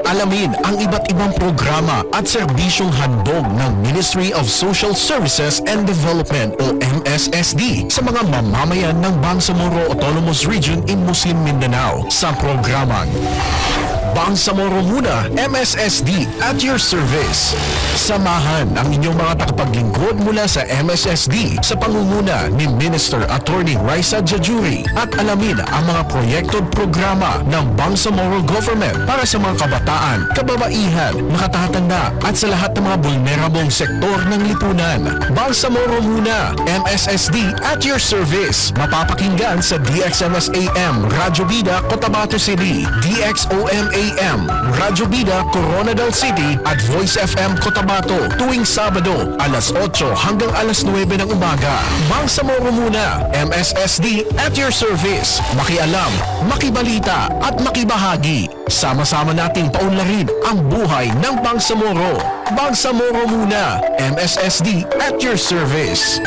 Alamin ang iba't ibang programa at serbisyong handog ng Ministry of Social Services and Development o MSSD sa mga mamamayan ng Bangsamoro Autonomous Region in Muslim Mindanao sa programang Bangsamoro Muna, MSSD at your service. Samahan ang inyong mga tagapaglingkod mula sa MSSD sa pangunguna ni Minister Attorney Raisa Jajuri at alamin ang mga proyekto at programa ng Bangsamoro Government para sa mga kabataan, kababaihan, nakatatanda at sa lahat ng mga vulnerable sektor ng lipunan. Bangsamoro Muna, MSSD at your service. Mapapakinggan sa DXMS AM, Radyo Bida, Cotabato City, DXOM AM, Radyo Bida, Coronadal City at Voice FM Cotabato tuwing Sabado, alas 8 hanggang alas 9 ng umaga. Bangsamoro Muna, MSSD at your service. Makialam, makibalita at makibahagi. Sama-sama nating paunlarin ang buhay ng Bangsamoro. Bangsamoro Muna, MSSD at your service.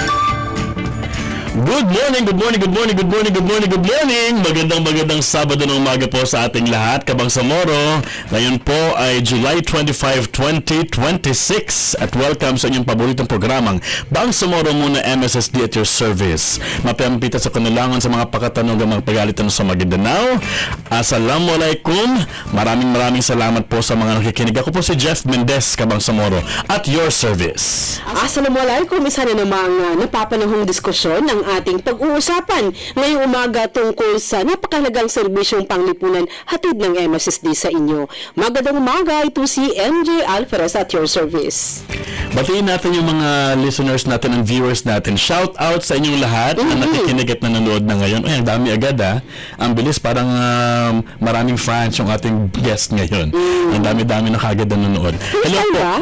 Good morning, good morning, good morning, good morning, good morning, good morning. Magandang Sabado ng umaga po sa ating lahat, Kabangsamoro. Ngayon po ay July 25, 2026 at welcome sa inyong paboritong programang Bangsamoro Muna, MSSD at your service. Mapiampita sa kanulangan sa mga pakatanong ng mga pagalitan sa Maguindanao. Assalamualaikum. Maraming salamat po sa mga nakikinig. Ako po si Jeff Mendez, Kabangsamoro at your service. Assalamualaikum. Isa na namang napapanahong diskusyon ng ating pag-uusapan ngayong umaga tungkol sa napakahalagang serbisyong panglipunan hatid ng MSSD sa inyo. Magandang umaga, ito si MJ Alferez at your service. Batiin natin yung mga listeners natin and viewers natin. Shout out sa inyong lahat na nakikinig at nanonood na ngayon. Ay, ang dami agad Ang bilis, parang maraming fans yung ating guest ngayon. Ang dami-dami na kagad nanonood.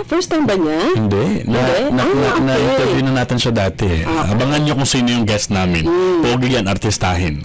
First time ba niya? Hindi. Na-interview na natin siya dati. Abangan nyo kung sino yung guest namin. Pogi yan, artistahin.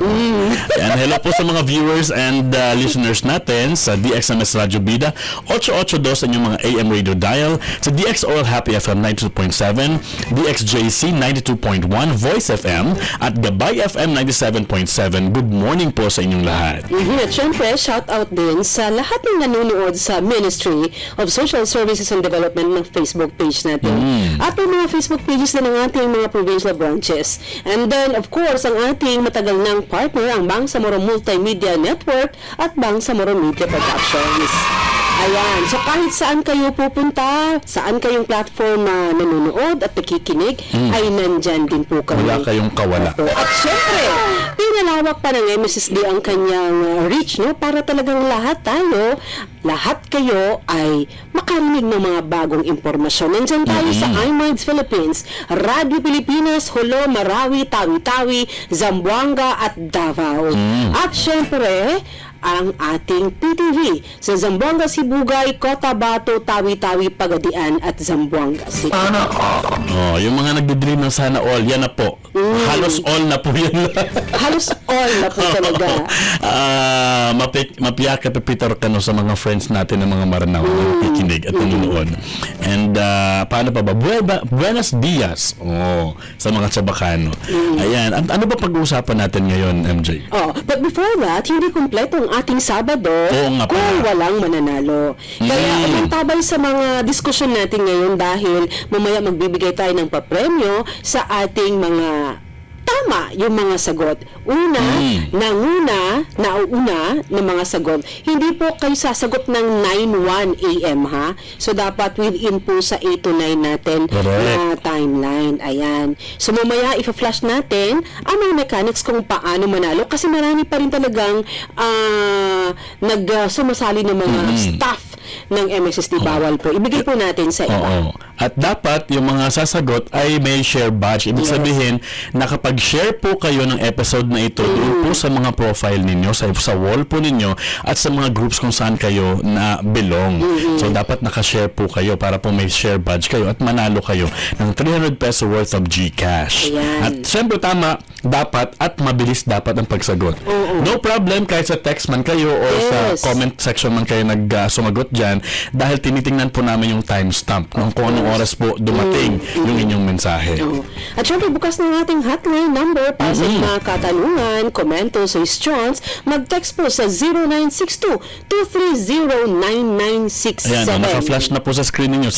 And hello po sa mga viewers and listeners natin sa DXMS Radyo Bida 882 sa inyong mga AM radio dial, sa DXOL Happy FM 92.7, DXJC 92.1, Voice FM at Gabay FM 97.7. Good morning po sa inyong lahat. At syempre, shout out din sa lahat ng nanonood sa Ministry of Social Services and Development ng Facebook page natin. At ang mga Facebook pages din ng ating mga provincial branches. And then, of course, ang ating matagal ng partner, ang Bangsamoro Multimedia Network at Bangsamoro Media Productions. Ayan. So, kahit saan kayo pupunta, saan kayong platform na nanonood at nakikinig, ay nandyan din po kami. Wala kayong kawala. At syempre, pinalawak pa ng MSSD ang kanyang reach, no? Para talagang lahat kayo ay makarinig ng mga bagong impormasyon. Nandyan tayo sa iMinds Philippines, Radio Pilipinas, Jolo, Marawi, Tawi-Tawi, Zamboanga at Davao. At syempre, ang ating PTV sa Zamboanga, Sibugay, Cotabato, Tawi-Tawi, Pagadian at Zamboanga City. Yung mga nagdi-dream ng sana all, yan na po. Halos all na po yan. Halos all na po talaga. Mapiyak at Peter Cano sa mga friends natin ng mga Maranao na nakikinig at nanonood. And paano pa ba? Buenos dias sa mga Chabacano. Ayan. Ano ba pag-uusapan natin ngayon, MJ? But before that, hindi kompleto ang ating Sabado kung walang mananalo. Kaya umantabay sa mga diskusyon natin ngayon dahil mamaya magbibigay tayo ng papremyo sa ating mga tama yung mga sagot. Nauna ng mga sagot. Hindi po kayo sasagot ng 9:01 AM ha. So dapat within po sa 8 to 9 natin na timeline. Ayan. So mamaya ipa-flash natin ang mga mechanics kung paano manalo kasi marami pa rin talagang sumasali ng mga staff ng MSSD. Bawal po. Ibigay po natin sa iba. At dapat yung mga sasagot ay may share badge. Ibig sabihin na kapag share po kayo ng episode na ito doon po sa mga profile ninyo, sa wall po ninyo at sa mga groups kung saan kayo na belong. So dapat nakashare po kayo para po may share badge kayo at manalo kayo ng 300 peso worth of GCash. At siyempre tama, dapat at mabilis dapat ang pagsagot. No problem kahit sa text man kayo o sa comment section man kayo sumagot dyan dahil tinitingnan po namin yung timestamp kung anong oras po dumating yung inyong mensahe. Oo. At syempre, bukas ng ating hotline number para sa mga katanungan, komento, suggestions, mag-text po sa 0962-230-9967. Ayan, naka-flash na po sa screen ninyo,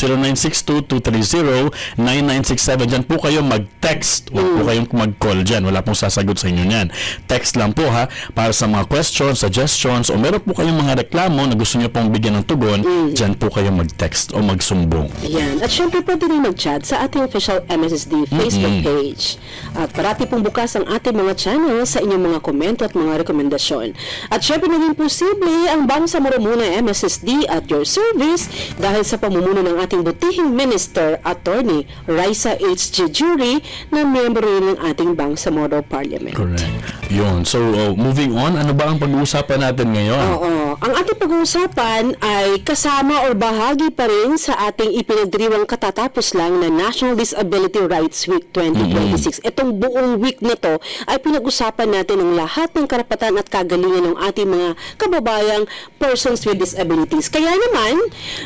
0962-230-9967. Diyan po kayo mag-text. Huwag po kayong mag-call dyan. Wala pong sasagot sa inyo niyan. Text lang po ha, para sa mga questions, suggestions, o meron po kayong mga reklamo na gusto nyo pong bigyan ng tugon, dyan po kayo mag-text o magsumbong. Yan. At syempre, pwede rin mag-chat sa ating official MSSD Facebook page. At parati pong bukas ang ating mga channel sa inyong mga komento at mga rekomendasyon. At syempre, naging posible ang Bangsamoro Muna MSSD at your service dahil sa pamumuno ng ating butihing minister, Attorney Raisa H. Jury, na miyembro rin ng ating Bangsamoro Parliament. Correct. Yun. So, moving on, ano ba ang pag-uusapan natin ngayon? Oo. Ang ating pag-uusapan ay kasama or bahagi pa rin sa ating ipinagdiriwang katatapos lang na National Disability Rights Week 2026. Itong buong week na to ay pinag-usapan natin ang lahat ng karapatan at kagalingan ng ating mga kababayang persons with disabilities. Kaya naman,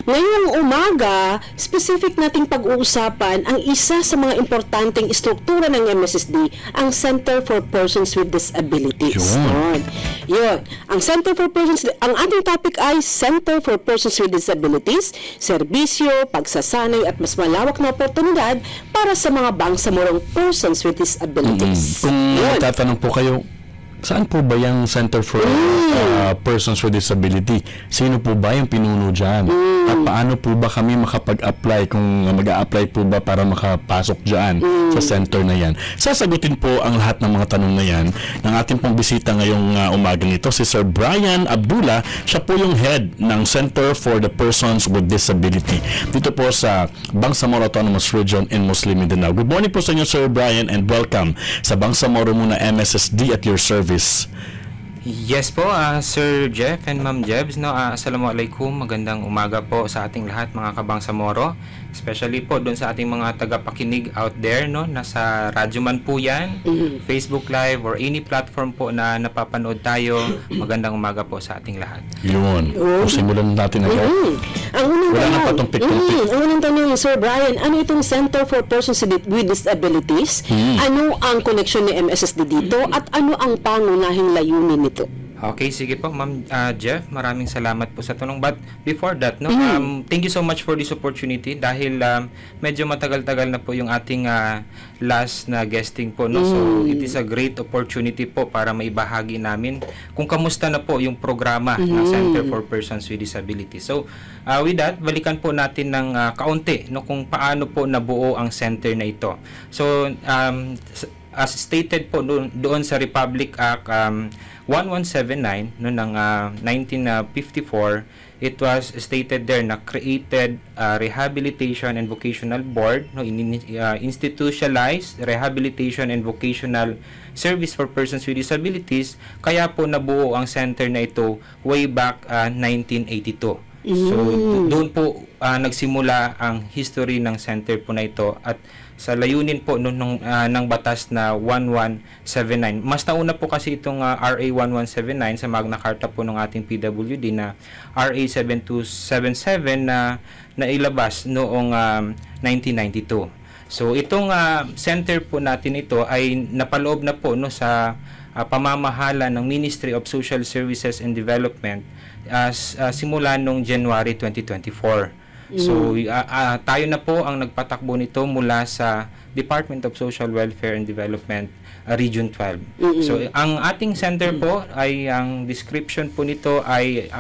ngayong umaga, specific nating pag-uusapan ang isa sa mga importanteng struktura ng MSSD, ang Center for Persons with Disabilities. Yun. Ang Center for Persons, ang ating topic ay Center for Persons with Disabilities, serbisyo, pagsasanay at mas malawak na oportunidad para sa mga bangsamorong persons with disabilities. Kung tatanong po kayo, saan po ba yung Center for Persons with Disability? Sino po ba yung pinuno dyan? At paano po ba kami makapag-apply kung mag-a-apply po ba para makapasok dyan sa center na yan? Sasagutin po ang lahat ng mga tanong na yan ng ating pong bisita ngayong umagang ito, si Sir Brian Abdullah. Siya po yung head ng Center for the Persons with Disability dito po sa Bangsamoro Autonomous Region in Muslim Mindanao. Good morning po sa inyo, Sir Brian, and welcome sa Bangsamoro Muna MSSD at your service. Yes po, Sir Jeff and Ma'am Jebs, no, assalamualaikum, magandang umaga po sa ating lahat mga kabangsamoro, especially po doon sa ating mga tagapakinig out there, no, nasa radyo man po yan, Facebook Live or any platform po na napapanood tayo. Magandang umaga po sa ating lahat. Yun. Kung simulan natin agad. Ang unang Wala na tanong, patumpik-tumpik. ang unang tanong, Sir Brian, ano itong Center for Persons with Disabilities? Ano ang koneksyon ni MSSD dito? At ano ang pangunahing layunin nito? Okay, sige po, Ma'am Jeff, maraming salamat po sa tanong. But before that, no, thank you so much for this opportunity dahil medyo matagal-tagal na po yung ating last na guesting po, no. So it is a great opportunity po para maibahagi namin kung kamusta na po yung programa ng Center for Persons with Disabilities. So with that, balikan po natin ng kaunti, no, kung paano po nabuo ang center na ito. So as stated po doon sa Republic Act 1179 no ng 1954, it was stated there na created Rehabilitation and Vocational Board, no, institutionalized Rehabilitation and Vocational Service for Persons with Disabilities. Kaya po nabuo ang center na ito way back 1982. So doon po nagsimula ang history ng center po na ito at sa layunin po ng batas na 1179. Mas nauna po kasi itong RA 1179 sa Magna Carta po ng ating PWD na RA 7277 na nailabas noong 1992. So itong center po natin ito ay napaloob na po, no, sa pamamahala ng Ministry of Social Services and Development simula noong January 2024. So tayo na po ang nagpatakbo nito mula sa Department of Social Welfare and Development Region 12. So ang ating center po ay, ang description po nito ay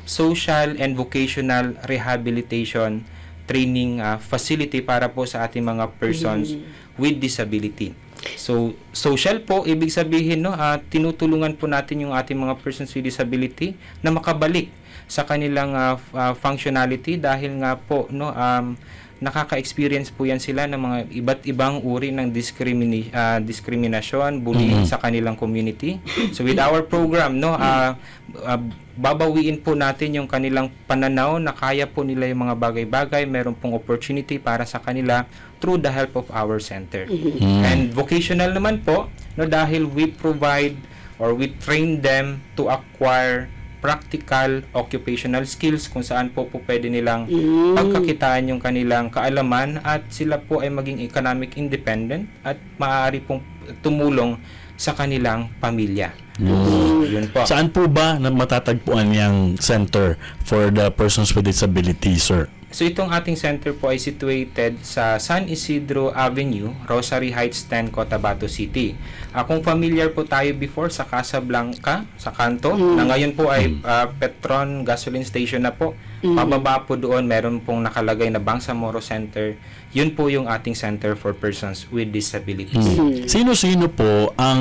Social and Vocational Rehabilitation Training Facility para po sa ating mga persons with disability. So social po, ibig sabihin, no, tinutulungan po natin yung ating mga persons with disability na makabalik sa kanilang functionality dahil nga po, no, nakaka-experience po yan sila ng mga iba't ibang uri ng diskriminasyon, bullying sa kanilang community. So with our program, no, babawiin po natin yung kanilang pananaw na kaya po nila yung mga bagay-bagay, meron pong opportunity para sa kanila through the help of our center. And vocational naman po, no, dahil we provide or we train them to acquire practical occupational skills kung saan po pwede nilang pagkakitaan yung kanilang kaalaman at sila po ay maging economic independent at maaari pong tumulong sa kanilang pamilya. Yun po. Saan po ba na matatagpuan yung Center for the Persons with Disability, sir? So itong ating center po ay situated sa San Isidro Avenue, Rosary Heights 10, Cotabato City. Kung familiar po tayo before sa Casablanca, sa kanto, na ngayon po ay Petron Gasoline Station na po. Pababa po doon, meron pong nakalagay na Bangsamoro Center. Yun po yung ating Center for Persons with Disabilities. Sino-sino po ang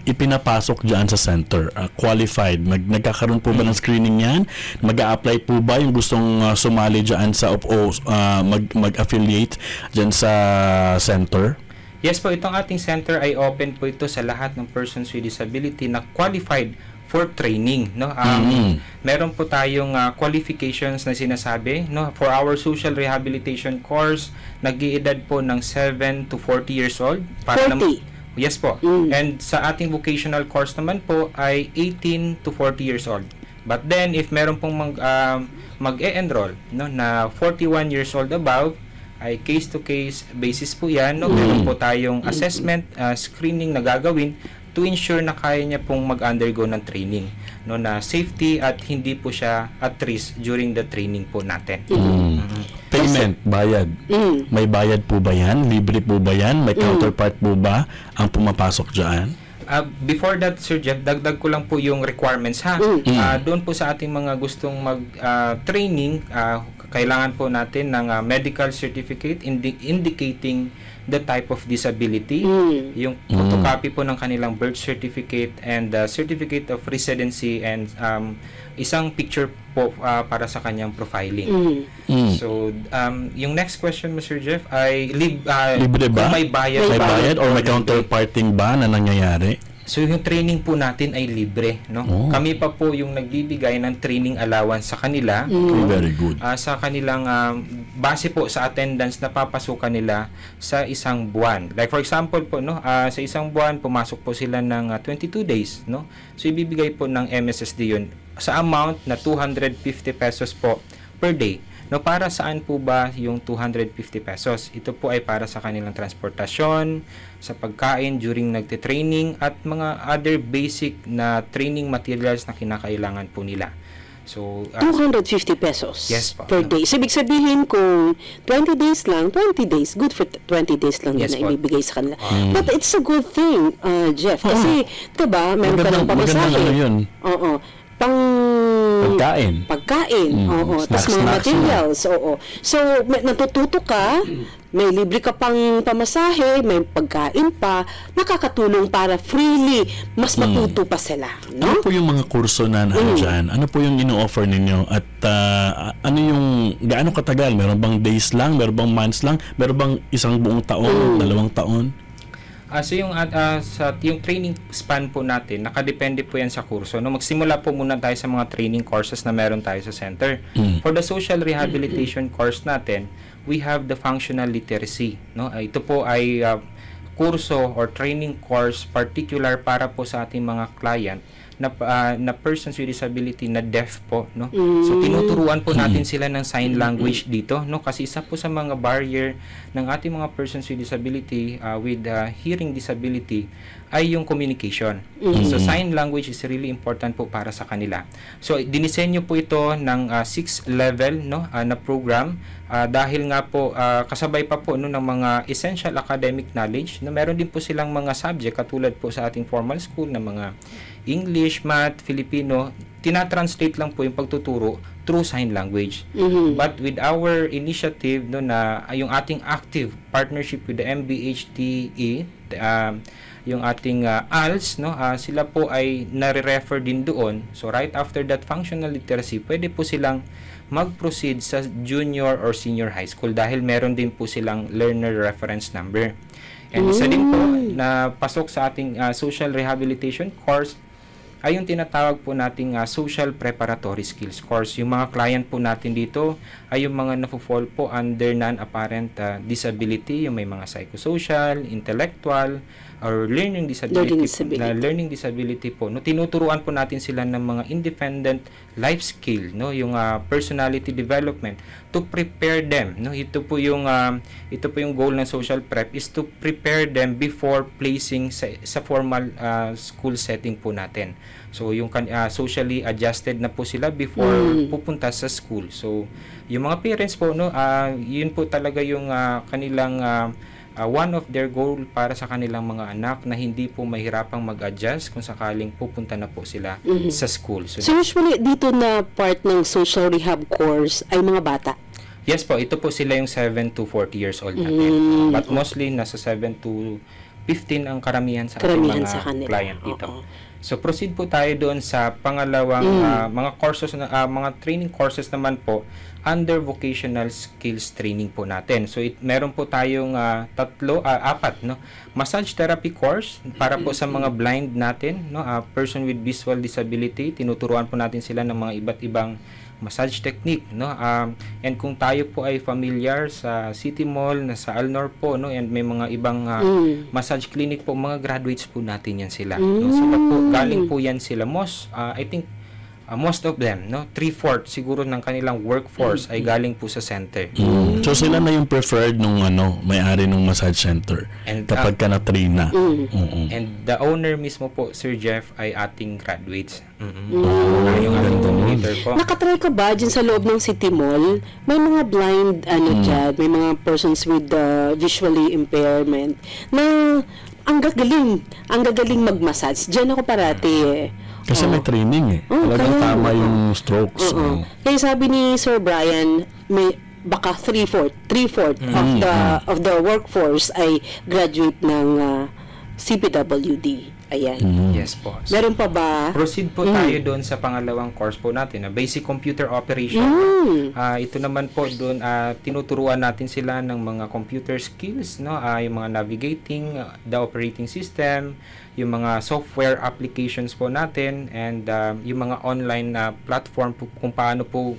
ipinapasok dyan sa center? Qualified? Nagkakaroon po ba ng screening yan? Mag-a-apply po ba yung gustong sumali dyan sa mag-affiliate dyan sa center? Yes po, itong ating center ay open po ito sa lahat ng persons with disability na qualified for training, no? Meron po tayong qualifications na sinasabi, no? For our social rehabilitation course, nag-iedad po ng 7 to 40 years old. 40? Yes po. And sa ating vocational course naman po ay 18 to 40 years old. But then, if meron pong mag-e-enroll, no, na 41 years old above, ay case-to-case basis po yan, no? Meron po tayong assessment, screening na gagawin to ensure na kaya niya pong mag-undergo ng training, no, na safety at hindi po siya at risk during the training po natin. Payment, bayad. May bayad po ba yan? Libre po ba yan? May counterpart po ba ang pumapasok dyan? Before that, Sir Jeff, dagdag ko lang po yung requirements, ha. Doon po sa ating mga gustong mag-training, kailangan po natin ng medical certificate indicating the type of disability, yung photocopy po ng kanilang birth certificate and certificate of residency and isang picture po para sa kanyang profiling. So, yung next question mo, Sir Jeff, ay libre ba? kung may bayad. May bayad or may counterparting ba na nangyayari? So, yung training po natin ay libre, no? Kami pa po yung nagbibigay ng training allowance sa kanila. Very good. Sa kanilang base po sa attendance na papasukan nila sa isang buwan. Like for example po, no, sa isang buwan pumasok po sila ng 22 days, no? So ibibigay po ng MSSD yun sa amount na 250 pesos po per day. No, para saan po ba yung 250 pesos? Ito po ay para sa kanilang transportasyon, sa pagkain during nagte-training at mga other basic na training materials na kinakailangan po nila. So, 250 pesos yes po, per day. So, ibig sabihin kung 20 days lang, 20 days, good for 20 days lang Yes na po. ibibigay sa kanila. But it's a good thing, Jeff. Kasi, diba, meron ka ng pamasahe. Magandang ano yun? Oo. Pagkain. Oo. Tapos mga Snacks, materials. Oo. So, natututo ka, may libre ka pang pamasahe, may pagkain pa, nakakatulong para freely mas matuto pa sila. Ano No? po yung mga kurso na nandyan? Ano po yung ino-offer ninyo? At ano yung, gaano katagal? Meron bang days lang? Meron bang months lang? Meron bang isang buong taon? 2 taon? So yung training span po natin, nakadepende po yan sa kurso. No, magsimula po muna tayo sa mga training courses na meron tayo sa center. For the social rehabilitation course natin, we have the functional literacy. No, ito po ay kurso or training course particular para po sa ating mga client na persons with disability na deaf po, no. So tinuturuan po natin sila ng sign language dito, no, kasi isa po sa mga barrier ng ating mga persons with disability with hearing disability ay yung communication. So sign language is really important po para sa kanila. So dinisenyo po ito ng 6 level, no, na program dahil nga po kasabay pa po, no, ng mga essential academic knowledge na meron din po silang mga subject katulad po sa ating formal school na mga English, Math, Filipino, tinatranslate lang po yung pagtuturo through sign language. But with our initiative, no, na yung ating active partnership with the MBHTE, yung ating ALS, no, sila po ay nare-refer din doon. So right after that functional literacy, pwede po silang mag-proceed sa junior or senior high school dahil meron din po silang learner reference number. And isa din po na pasok sa ating social rehabilitation course ay yung tinatawag po nating social preparatory skills course. Yung mga client po natin dito ay yung mga nafo-fall po under non-apparent disability, yung may mga psychosocial, intellectual, or learning disability po. No, tinuturuan po natin sila ng mga independent life skill, no, yung personality development to prepare them, no. Ito po yung goal ng social prep, is to prepare them before placing sa formal school setting po natin. So yung socially adjusted na po sila before pupunta sa school. So yung mga parents po, no, yun po talaga yung kanilang one of their goal para sa kanilang mga anak, na hindi po mahirapang mag-adjust kung sakaling pupunta na po sila sa school. So usually dito na part ng social rehab course ay mga bata? Yes po, ito po sila yung 7 to 40 years old natin. But mostly nasa 7 to 15 ang karamihan sa ating mga client dito. So proceed po tayo doon sa pangalawang mga courses mga training courses naman po under vocational skills training po natin. So meron po tayong apat, no, massage therapy course para po sa mga blind natin, no, person with visual disability. Tinuturuan po natin sila ng mga iba't ibang massage technique, no, and kung tayo po ay familiar sa City Mall, na sa Alnor po, no, and may mga ibang massage clinic po, mga graduates po natin yan sila, no. Sila po, galing po yan sila, I think most of them, no, 3/4 siguro ng kanilang workforce ay galing po sa center. So sila na yung preferred nung may-ari ng massage center, and kapag ka na-train na. And the owner mismo po, Sir Jeff, ay ating graduates. Yung ating dominator po. Nakatry ka ba dyan sa loob ng City Mall? May mga blind dyan, may mga persons with visually impairment na ang gagaling mag-massage. Dyan ako parati Kasi may training talagang tama yung strokes. Kaya sabi ni Sir Brian, may baka 3/4 of the workforce ay graduate ng CPWD. Ayan. Yes po. So, meron pa ba? proceed po tayo doon sa pangalawang course po natin, na basic computer operation. Ito naman po doon, tinuturuan natin sila ng mga computer skills, no, yung mga navigating the operating system, yung mga software applications po natin, and yung mga online platform po, kung paano po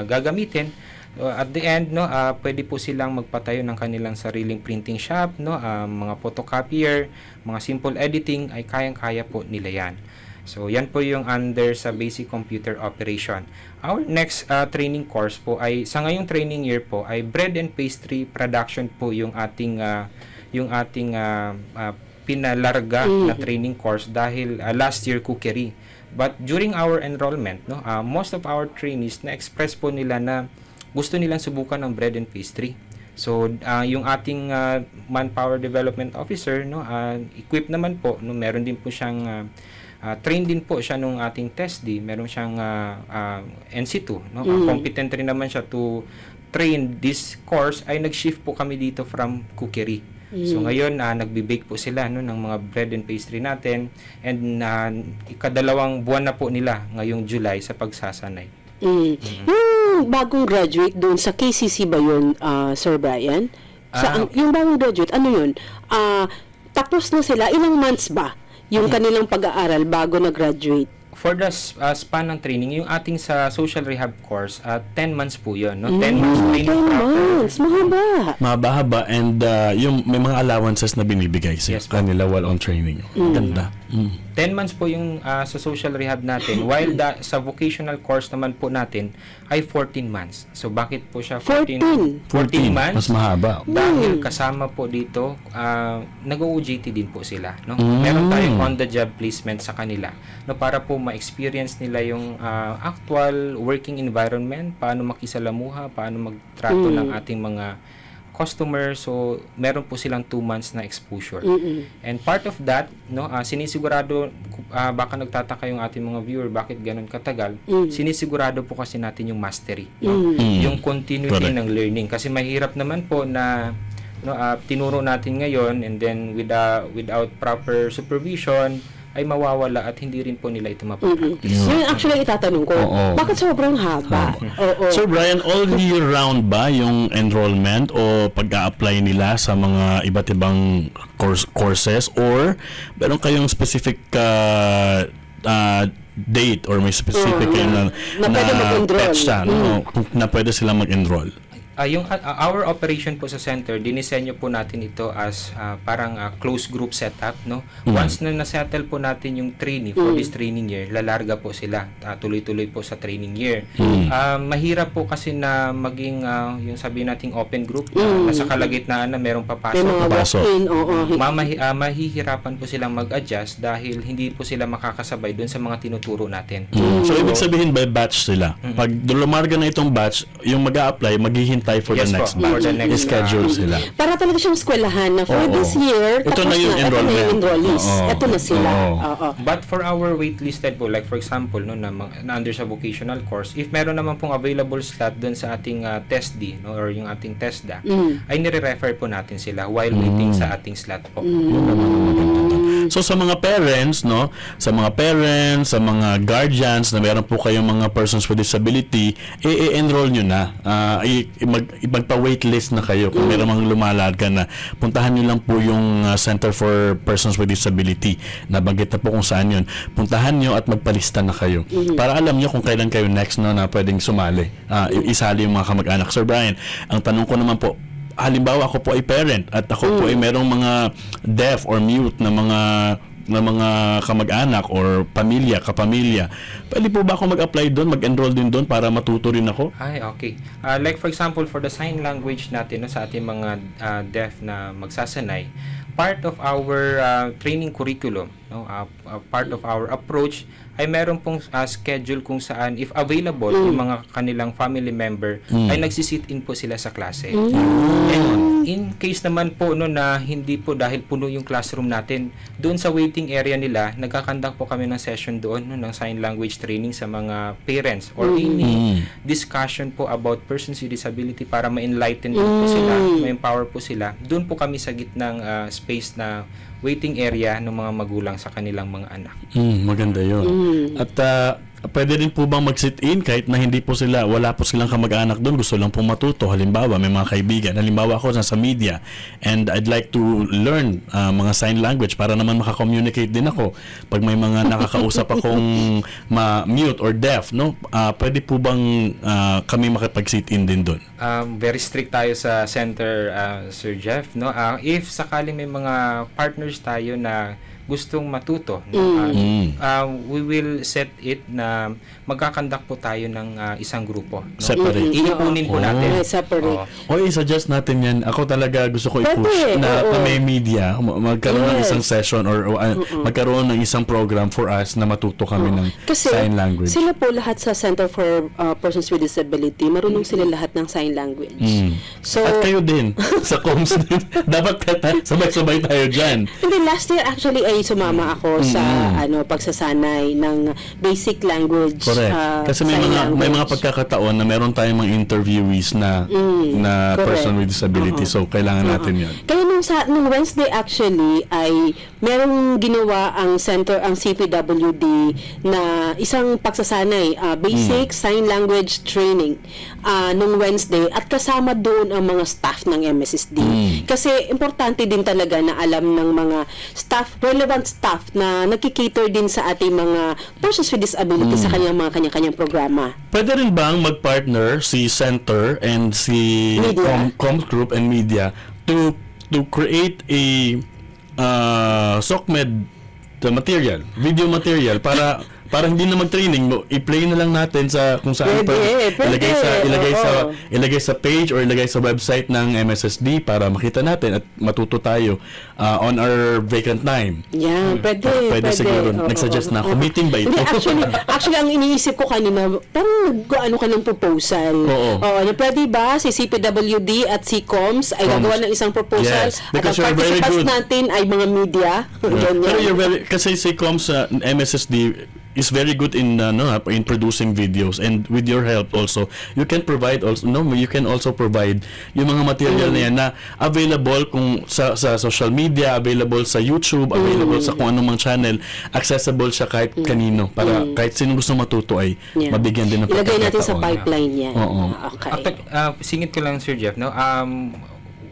gagamitin. At the end, no, pwede po silang magpatayo ng kanilang sariling printing shop, no, mga photocopier, mga simple editing, ay kayang-kaya po nila yan. So yan po yung under sa basic computer operation. Our next training course po ay, sa ngayong training year po, ay bread and pastry production po yung ating pinalarga na training course, dahil last year cookery. But during our enrollment, no, most of our trainees na-express po nila na gusto nilang subukan ng bread and pastry. So yung ating manpower development officer, no, equipped naman po, no, meron din po siyang trained din po siya nung ating TESD, meron siyang NC2, no, competent rin naman siya to train this course. Ay nag-shift po kami dito from cookery. So ngayon nagbi-bake po sila, no, ng mga bread and pastry natin, and ikadalawang buwan na po nila ngayong July sa pagsasanay. Yung bagong graduate doon sa KCC ba yun, Sir Brian? Yung bagong graduate, ano yun? Tapos na sila, ilang months ba yung kanilang pag-aaral bago na-graduate? For the span ng training, yung ating sa social rehab course, 10 months po yun, no? 10 months training 10 proper. months, mahaba. Mahaba, and yung may mga allowances na binibigay sa kanila while on training. Ganda. 10 months po yung sa social rehab natin, while sa vocational course naman po natin ay 14 months. So bakit po siya 14 months? Mas mahaba. Dahil kasama po dito, nag-OJT din po sila, no? Meron tayong on-the-job placement sa kanila, no, para po ma-experience nila yung actual working environment, paano makisalamuha, paano magtrato ng ating mga customer. So meron po silang 2 months na exposure. And part of that, no, sinisigurado, baka nagtataka yung ating mga viewer bakit ganun katagal. Sinisigurado po kasi natin yung mastery, no? Yung continuity ng learning, kasi mahirap naman po na, no, tinuro natin ngayon, and then without proper supervision ay mawawala at hindi rin po nila ito mapapractice. Yun actually itatanong ko, bakit sobrang haba? Sir Brian, all year round ba yung enrollment o pag-a-apply nila sa mga iba't ibang courses, or meron kayong specific date or may specific na pwede mag-enroll. petsa, no, na pwede silang mag-enroll. Yung our operation po sa center, dinisenyo po natin ito as parang closed group setup, no? Once na na-settle po natin yung training for this training year, lalarga po sila, tuloy-tuloy po sa training year. Mahirap po kasi na maging yung sabihin nating open group, nasa kalagitnaan na merong May mga papasok. walk-in, oo. Mahihirapan po silang mag-adjust dahil hindi po sila makakasabay dun sa mga tinuturo natin. So, ibig sabihin by batch sila. Pag lumarga na itong batch, yung mag-a-apply, maghihintay for Yes the po, next for batch. the next, Schedule sila. Para talaga siyang eskwelahan na for Oo. this year, Ito tapos na yung ito na enrollment. yung enrollees. Oo. Ito na sila. Oo. Oo. But for our waitlisted po, like for example, no, na under sa vocational course, if meron naman pong available slot dun sa ating TESD, no, or yung ating TESDA, ay nire-refer po natin sila while waiting sa ating slot po. So sa mga parents, no, sa mga guardians na meron po kayong mga persons with disability, i-enroll nyo na. Magpa-waitlist na kayo kung meron mga lumalarga na. Puntahan nyo lang po yung Center for Persons with Disability. Nabanggit na po kung saan yun. Puntahan nyo at magpalista na kayo. Para alam nyo kung kailan kayo next, no, na pwedeng sumali. Isali yung mga kamag-anak. Sir Brian, ang tanong ko naman po, halimbawa ako po ay parent at ako po ay merong mga deaf or mute na mga kamag-anak or kapamilya. Pwede po ba ako mag-apply doon, mag-enroll din doon para matuto rin ako? Ay, okay. Like for example, for the sign language natin, no, sa ating mga deaf na magsasanay, part of our training curriculum, no, part of our approach ay meron pong schedule kung saan if available yung mga kanilang family member ay nagsisit in po sila sa klase. And in case naman po no na hindi po dahil puno yung classroom natin, doon sa waiting area nila, nagkakandak po kami ng session doon no, ng sign language training sa mga parents or any discussion po about persons with disability para ma-enlighten din po sila, ma-empower po sila. Doon po kami sa gitnang space na waiting area ng mga magulang sa kanilang mga anak. Maganda yun. At pwede rin po bang mag-sit-in kahit na wala po silang kamag-anak doon, gusto lang pong matuto. Halimbawa, may mga kaibigan. Halimbawa ako sa media and I'd like to learn mga sign language para naman makakommunicate din ako. Pag may mga nakakausap akong mute or deaf, no? Pwede po bang kami makipag-sit-in din doon? Very strict tayo sa center, Sir Jeff, no? If sakaling may mga partners tayo na gustong matuto, no? We will set it na magkakandak po tayo ng isang grupo, no? Separate. Iipunin po natin. Separate. O i-suggest natin yan. Ako talaga gusto ko i-push Pwede, na oo. may media, magkaroon ng isang session or magkaroon ng isang program for us na matuto kami ng Kasi sign language. sila po lahat sa Center for Persons with Disability, marunong sila lahat ng sign language. So, At kayo din, sa comms din. Dapat sabay-sabay tayo dyan. hindi, last year actually ay sumama ako sa pagsasanay ng basic language. Correct. Kasi may sign mga language. pagkakataon na meron tayong mga interviewees na correct. person with disability. So kailangan natin 'yon. Kaya nung Wednesday actually ay merong ginawa ang CPWD na isang pagsasanay, basic sign language training nung Wednesday at kasama doon ang mga staff ng MSSD. Kasi importante din talaga na alam ng mga relevant staff na nagki-cater din sa ating mga persons with disability sa kanyang programa. Pwede rin bang mag-partner si Center and si Media. Comms Group and Media to create a SOCMED material, video material para hindi na mag-training, i-play na lang natin sa kung saan Pwede. ilagay sa page or ilagay sa website ng MSSD para makita natin at matuto tayo on our vacant time. Yeah, pwede siguro. Oo, Nag-suggest na ako. oo. Meeting ba ito? Hindi, actually, ang iniisip ko kanina, parang nag-ano ka ng proposal. Oo. Na pwede ba si CPWD at si COMS ay Comms. gagawa ng isang proposal Yes, at because ang you're very participants good. natin ay mga media. Ganyan. Pero kasi si Comms MSSD is very good in in producing videos, and with your help also you can also provide yung mga material na yan na available kung sa social media, available sa YouTube, available sa kung anong mga channel, accessible siya kahit kanino para kahit sino gusto matuto ay Yeah. mabigyan din ng Ilagay natin sa pagkakataon. pipeline yan. Oo. Okay. Singit ko lang, Sir Jeff, no?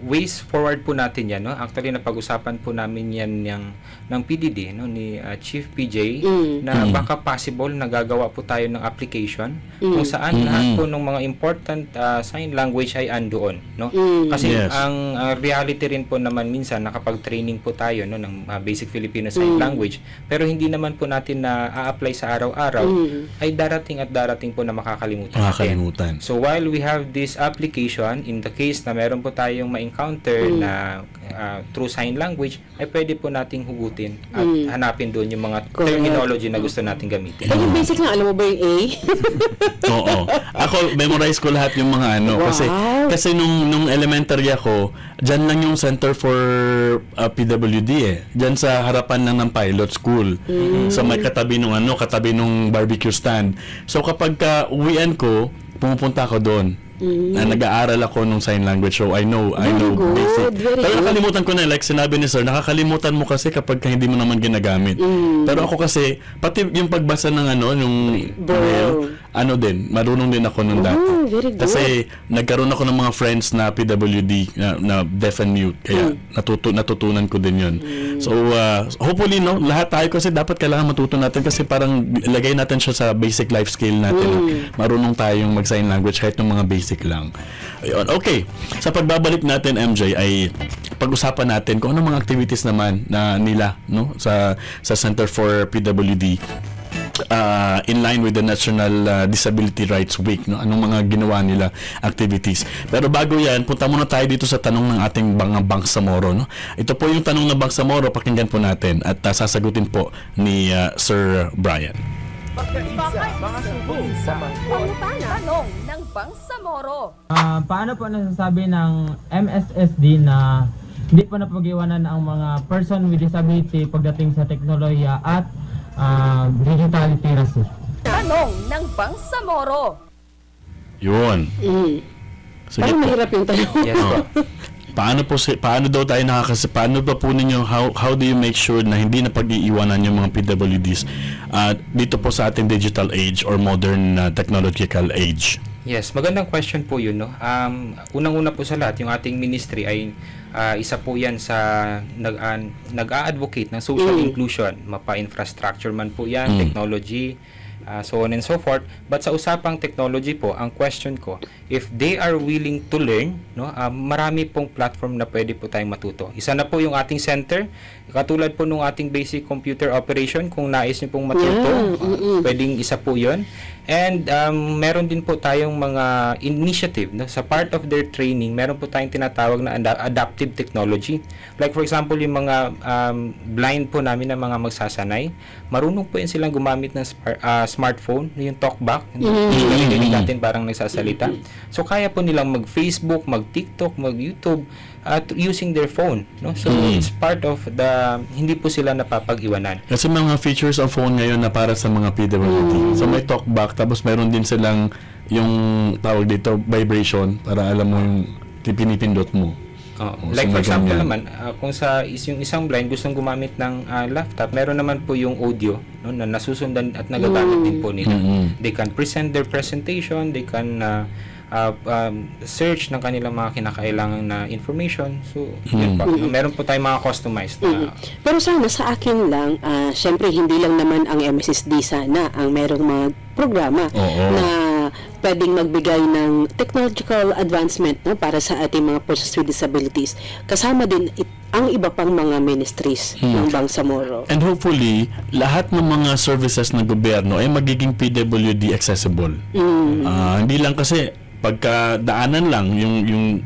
ways forward po natin yan, no? Actually, napag-usapan po namin yan ng PDD, no? Ni Chief PJ, na baka possible nagagawa po tayo ng application kung saan lahat po ng mga important sign language ay andoon, no? Kasi Yes. ang reality rin po naman minsan nakapag-training po tayo, no, ng basic Filipino sign language, pero hindi naman po natin na a-apply sa araw-araw, ay darating po na makakalimutan natin. So while we have this application, in the case na meron po tayong ma-encounter na through sign language, ay pwede po nating hugutin at hanapin doon yung mga terminology na gusto nating gamitin. Yung basic lang, alam mo ba yung A? Oo. Ako, memorize ko lahat yung mga ano. Wow. Kasi nung elementary ako, dyan lang yung Center for PWD eh. Dyan sa harapan lang ng pilot school. Sa may katabi nung barbecue stand. So kapag uwian ko, pumupunta ako doon. Na nag-aaral ako nung sign language, so I know good, basic. very Pero good. nakalimutan ko na, like sinabi ni sir, nakakalimutan mo kasi kapag hindi mo naman ginagamit. Pero ako kasi, pati yung pagbasa ng yung mail, marunong din ako nung dati. Very good. Kasi nagkaroon ako ng mga friends na PWD na deaf and mute, kaya natutunan ko din yun. So hopefully lahat tayo kasi dapat kailangan matuto natin kasi parang ilagay natin siya sa basic life skill natin. Marunong tayong mag-sign language kahit ng mga basic lang. Ayun. Okay. Sa pagbabalik natin, MJ, ay pag-usapan natin kung ano mga activities naman na nila sa Center for PWD in line with the National Disability Rights Week, anong mga ginawa nila activities. Pero bago yan, punta muna tayo dito sa tanong ng ating mga Bangsamoro, Ito po yung tanong ng Bangsamoro, pakinggan po natin at sasagutin po ni Sir Brian. Tanong ng Bangsamoro. Paano po nasasabi ng MSSD na hindi po napag-iwanan ang mga person with disability pagdating sa teknolohiya at digital literacy? Tanong ng Bangsamoro. Yun. Sige Parang po. mahirap yung tanong. Yes po. Paano daw tayo paano ba po ninyo, how do you make sure na hindi na pag-iiwanan yung mga PWDs dito po sa ating digital age or modern technological age? Yes, magandang question po yun, no? Unang-una po sa lahat, yung ating ministry ay isa po yan sa nag-a-advocate ng social inclusion, mapa-infrastructure man po yan, technology, so on and so forth. But sa usapang technology po, ang question ko, if they are willing to learn, marami pong platform na pwede po tayong matuto. Isa na po yung ating center, katulad po nung ating basic computer operation, kung nais nyo pong matuto, pwedeng isa po yun. And meron din po tayong mga initiative, sa part of their training, meron po tayong tinatawag na adaptive technology. Like for example, yung mga blind po namin na mga magsasanay, marunong po yun silang gumamit ng smartphone, yung talkback, yung natin parang nagsasalita. So kaya po nilang mag-Facebook, mag-TikTok, mag-YouTube at using their phone, So it's part of hindi po sila napapag-iwanan. Kasi mga features of phone ngayon na para sa mga PWD. So may talkback, tapos meron din silang yung tawag dito, vibration, para alam mo yung pinipindot mo. Like So for example ganyan. naman, kung yung isang blind gustong gumamit ng laptop, meron naman po yung audio, na nasusundan at nagagamit din po nila. They can present their presentation, they can search ng kanilang mga kinakailangan na information. So, yun pa. Meron po tayong mga customized na Pero sana sa akin lang, syempre hindi lang naman ang MSSD sana ang merong mga programa na pwedeng magbigay ng technological advancement para sa ating mga persons with disabilities. Kasama din ang iba pang mga ministries ng Bangsamoro. And hopefully, lahat ng mga services ng gobyerno ay magiging PWD accessible. Hindi lang kasi pagkadaanan lang yung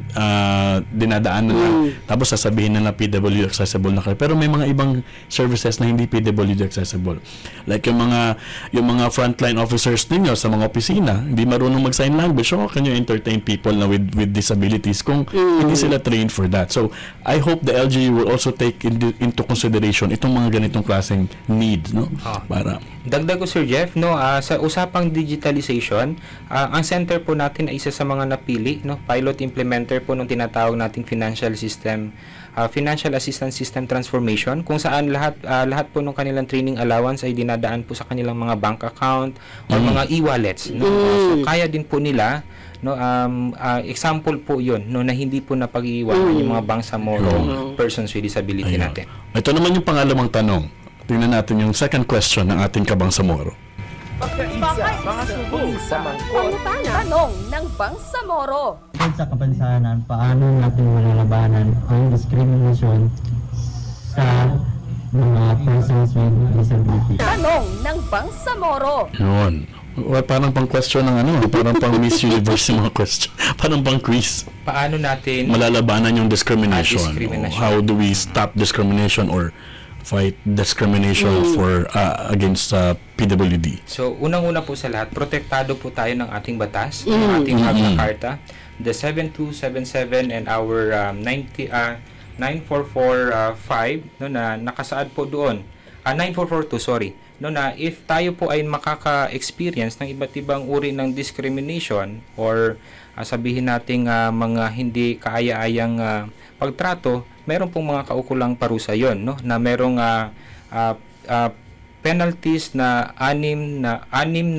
dinadaanan lang, tapos sasabihin na PWD accessible na kayo, pero may mga ibang services na hindi PWD accessible, like yung mga frontline officers ninyo sa mga opisina, hindi marunong mag-sign language, so how can you entertain people na with disabilities kung hindi sila trained for that? So I hope the LGU will also take into consideration itong mga ganitong klaseng needs, para dagdag ko, Sir Jeff, sa usapang digitalization, ang center po natin ay isa isa sa mga napili, no, pilot implementer po nung tinatawag nating financial assistance system transformation, kung saan lahat po ng kanilang training allowance ay dinadaan po sa kanilang mga bank account or mga e-wallets, no. So kaya din po nila, no, example po 'yon, no, na hindi po napag-iiwanan yung mga Bangsamoro persons with disability Ayun. natin. Ito naman yung pangalawang tanong. Tingnan natin yung second question ng ating Kabangsamoro. Tanong ng Bangsamoro. Tungkol sa kapansanan, paano natin malalabanan ang diskriminasyon sa mga persons with disability? Tanong ng Bangsamoro. Yun. Parang pang question ng parang pang Miss Universe yung mga question. Parang pang quiz. Paano natin Malalabanan yung discrimination. discrimination. How do we stop discrimination or fight discrimination for against PWD? So, unang-una po sa lahat, protektado po tayo ng ating batas, ng ating Magna Carta, the 7277 and our 9445, no, na nakasaad po doon. 9442, sorry. No, na if tayo po ay makaka-experience ng iba't ibang uri ng discrimination or sabihin nating mga hindi kaaya-ayang pagtrato, meron pong mga kaukulang parusa yon, no, na merong penalties na 6 na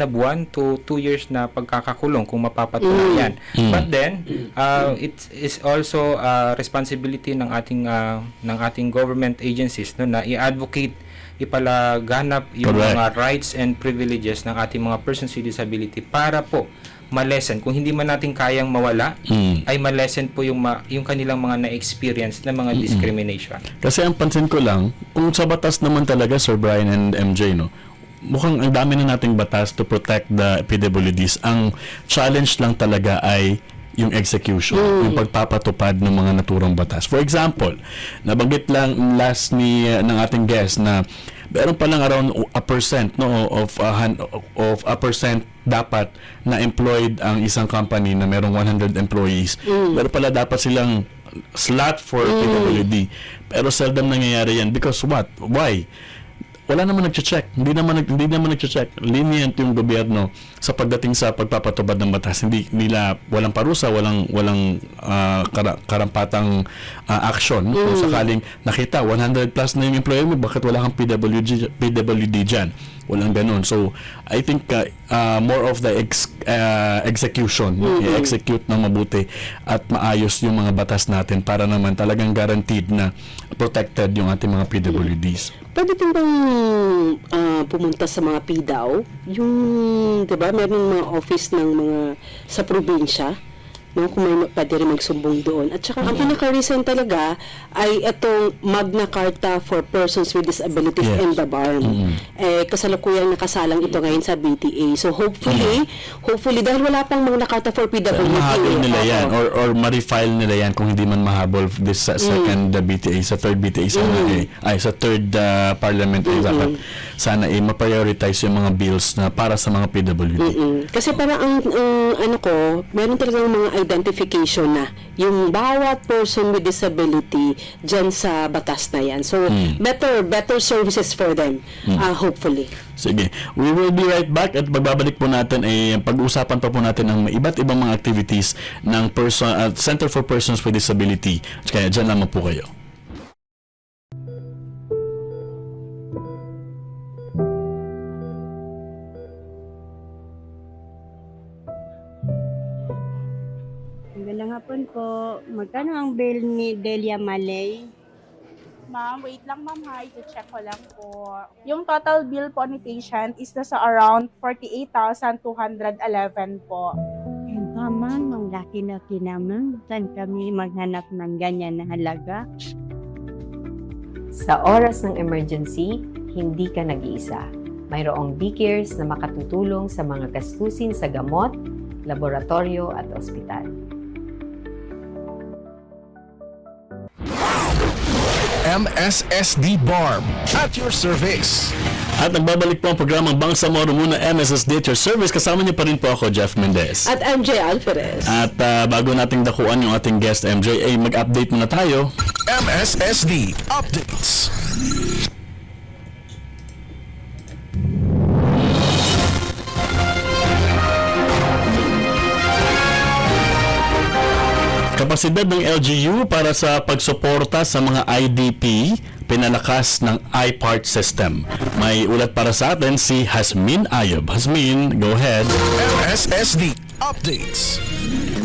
buwan to 2 years na pagkakakulong kung mapapatunayan. But then it is also responsibility ng ating government agencies, no, na i-advocate, ipalaganap yung Correct. mga rights and privileges ng ating mga persons with disability para po malesen. Kung hindi man natin kayang mawala, ay malesen po yung kanilang mga na-experience na mga discrimination. Kasi ang pansin ko lang, kung sa batas naman talaga, Sir Brian and MJ, no, mukhang ang dami na nating batas to protect the PWDs. Ang challenge lang talaga ay yung execution, yung pagpapatupad ng mga naturang batas. For example, nabanggit lang last ng ating guest na meron pa lang around 1% of a percent dapat na employed ang isang company na merong 100 employees. Meron pala dapat silang slot for PWD. Pero seldom nangyayari yan because what? Why? Wala naman nagche-check. Hindi naman nagche-check. Lenient yung gobyerno sa pagdating sa pagpapatubad ng batas. Hindi nila walang parusa, walang karampatang action. Kung sakaling nakita 100 plus na yung employer mo, bakit wala kang PWD diyan? Walang ganun. So, I think more of the execution, i-execute ng mabuti at maayos yung mga batas natin para naman talagang guaranteed na protected yung ating mga PWDs. Pwede din bang pumunta sa mga PDAO? Yung, di ba, meron mga office ng mga sa probinsya, no, kung may pwede rin magsumbong doon. At saka, ang pinaka-recent talaga ay itong Magna Carta for Persons with Disabilities and the BARM. Kasalukuyang nakasalang ito ngayon sa BTA. So, hopefully, dahil wala pang Magna Carta for PWD. Mahabol nila yan or ma-refile nila yan kung hindi man mahabol this second BTA, sa third BTA sa third parliament dapat sana ma-prioritize yung mga bills na para sa mga PWD. Kasi parang ang meron talagang mga identification na yung bawat person with disability dyan sa batas na yan. So, better services for them, hopefully. Sige. We will be right back at pagbabalik po natin ay pag-uusapan pa po natin ng iba't ibang mga activities ng Center for Persons with Disability. Kaya dyan lamang po kayo. Magandang hapon po. Magkano ang bill ni Delia Malay? Ma'am, wait lang ma'am ha, i-check ko lang po. Yung total bill po ni patient is nasa around 48,211 po. Yung naman, ang laki-laki naman. Saan kami maghanap ng ganyan na halaga? Sa oras ng emergency, hindi ka nag-iisa. Mayroong B-Cares na makatutulong sa mga gastusin sa gamot, laboratorio at ospital. MSSD BARM at your service. At nagbabalik po ang programang Bangsamoro muna, MSSD at your service. Kasama niyo pa rin po ako, Jeff Mendez. At MJ Alvarez. At bago nating dakuan yung ating guest MJ, ay mag-update muna tayo. MSSD Updates. Kapasidad ng LGU para sa pagsuporta sa mga IDP, pinalakas ng iPart system. May ulat para sa atin si Hasmin Ayob. Hasmin, go ahead. MSSD updates.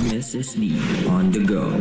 MSSD on the go.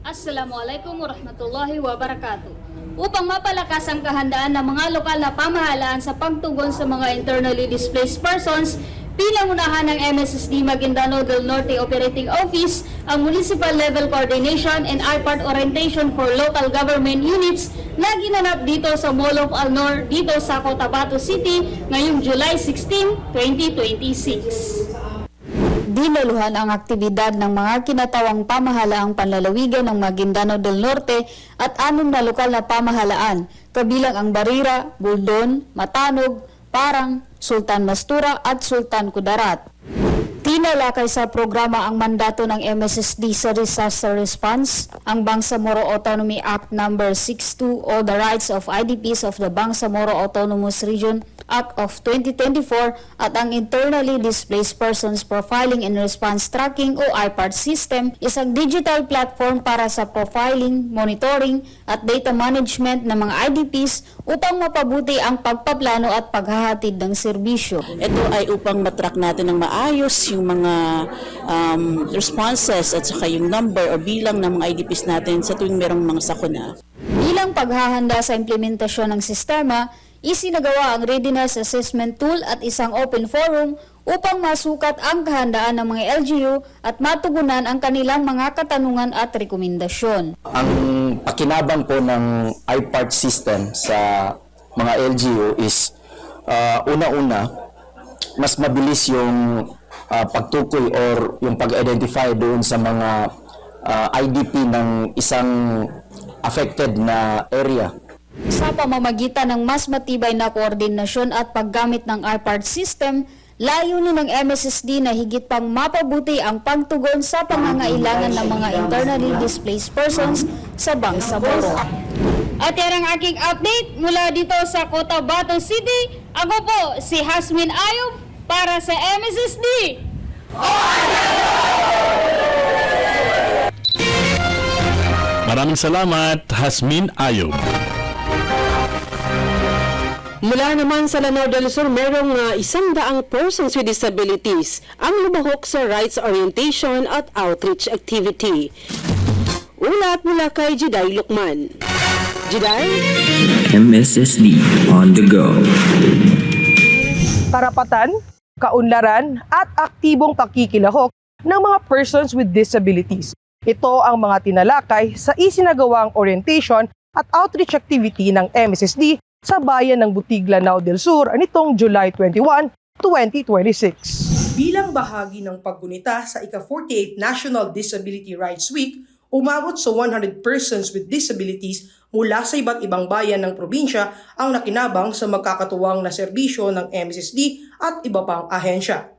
Assalamualaikum warahmatullahi wabarakatuh. Upang mapalakas ang kahandaan ng mga lokal na pamahalaan sa pagtugon sa mga internally displaced persons, pinangunahan ng MSSD Maguindanao del Norte Operating Office ang Municipal Level Coordination and iPart Orientation for Local Government Units na ginanap dito sa Mall of Alnor dito sa Cotabato City ngayong July 16, 2026. Dinaluhan ang aktibidad ng mga kinatawang pamahalaang panlalawigan ng Maguindanao del Norte at 6 na lokal na pamahalaan, kabilang ang Barira, Buldon, Matanog, Parang, Sultan Mastura at Sultan Kudarat. Tinalakay sa programa ang mandato ng MSSD sa disaster response, ang Bangsamoro Autonomy Act No. 62 o The Rights of IDPs of the Bangsamoro Autonomous Region Act of 2024 at ang Internally Displaced Persons Profiling and Response Tracking o iPart System, isang digital platform para sa profiling, monitoring at data management ng mga IDPs upang mapabuti ang pagpaplano at paghahatid ng serbisyo. Ito ay upang matrack natin ng maayos yung mga responses at saka yung number o bilang ng mga IDPs natin sa tuwing merong mga sakuna. Bilang paghahanda sa implementasyon ng sistema, isinagawa ang Readiness Assessment Tool at isang open forum upang masukat ang kahandaan ng mga LGU at matugunan ang kanilang mga katanungan at rekomendasyon. Ang pakinabang po ng iPart system sa mga LGU is una-una, mas mabilis yung pagtukoy or yung pag-identify doon sa mga IDP ng isang affected na area. Sa pamamagitan ng mas matibay na koordinasyon at paggamit ng iPart system, layunin ng MSSD na higit pang mapabuti ang pagtugon sa pangangailangan ng mga internally displaced persons sa Bangsamoro. At yan ang aking update mula dito sa Cotabato City. Ako po si Hasmin Ayob para sa MSSD. Maraming salamat, Hasmin Ayob. Mula naman sa Lanao del Sur, merong 100 persons with disabilities ang lumahok sa rights orientation at outreach activity. Ulat mula kay Jiday Lukman. Jiday? MSSD on the go. Karapatan, kaunlaran at aktibong pakikilahok ng mga persons with disabilities. Ito ang mga tinalakay sa isinagawang orientation at outreach activity ng MSSD sa bayan ng Butig, Lanao del Sur nitong July 21, 2026. Bilang bahagi ng paggunita sa ika-48 National Disability Rights Week, umabot sa 100 persons with disabilities mula sa iba't ibang bayan ng probinsya ang nakinabang sa magkakatuwang na serbisyo ng MSSD at iba pang ahensya.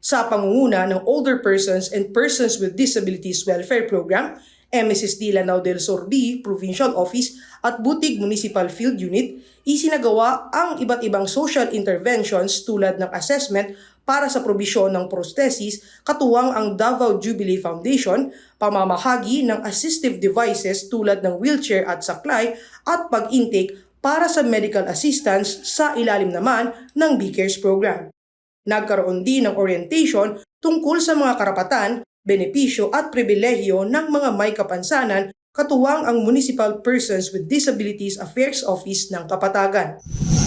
Sa pangunguna ng Older Persons and Persons with Disabilities Welfare Program, MSSD Lanao del Sur B Provincial Office at Butig Municipal Field Unit, isinagawa ang iba't ibang social interventions tulad ng assessment para sa probisyon ng prosthesis, katuwang ang Davao Jubilee Foundation, pamamahagi ng assistive devices tulad ng wheelchair at saklay at pag-intake para sa medical assistance sa ilalim naman ng BCares program. Nagkaroon din ng orientation tungkol sa mga karapatan, benepisyo at pribilehiyo ng mga may kapansanan, katuwang ang Municipal Persons with Disabilities Affairs Office ng Kapatagan.